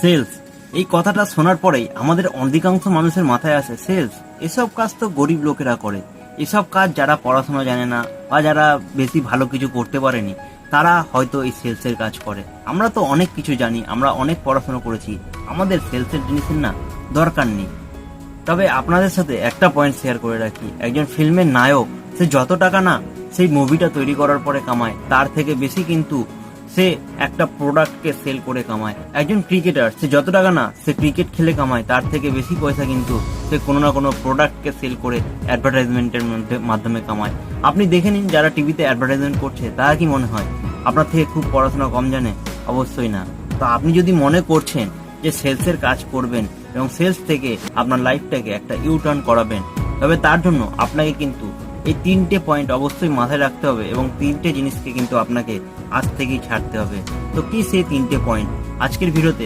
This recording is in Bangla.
সেলস, এই কথাটা শোনার পরেই আমাদের অধিকাংশ মানুষের মাথায় আসে সেলস, এসব কাজ তো গরিব লোকেরা করে। এসব কাজ যারা পড়াশোনা জানে না বা যারা বেশি ভালো কিছু করতে পারেনি তারা হয়তো এই সেলসের কাজ করে। আমরা তো অনেক কিছু জানি, আমরা অনেক পড়াশোনা করেছি, আমাদের সেলসের জিনিসের না দরকার নেই। তবে আপনাদের সাথে একটা পয়েন্ট শেয়ার করে রাখি, একজন ফিল্মের নায়ক সে যত টাকা না সেই মুভিটা তৈরি করার পরে কামায়, তার থেকে বেশি কিন্তু সে একটা প্রোডাক্টকে সেল করে কামায়। একজন ক্রিকেটার সে যত টাকা না সে ক্রিকেট খেলে কামায়, তার থেকে বেশি পয়সা কিন্তু সে কোনো না কোনো প্রোডাক্টকে সেল করে অ্যাডভার্টাইজমেন্টের মাধ্যমে কামায়। আপনি দেখে নিন যারা টিভিতে অ্যাডভার্টাইজমেন্ট করছে তারা কি মনে হয় আপনার থেকে খুব পড়াশোনা কম জানে? অবশ্যই না। তো আপনি যদি মনে করছেন যে সেলসের কাজ করবেন এবং সেলস থেকে আপনার লাইফটাকে একটা ইউ টার্ন করাবেন, তবে তার জন্য আপনাকে কিন্তু এই 3টে পয়েন্ট অবশ্যই মাথায় রাখতে হবে এবং 3টে জিনিসকে কিন্তু আপনাকে আজ থেকেই ছাড়তে হবে। তো কি সেই 3টে পয়েন্ট আজকের ভিডিওতে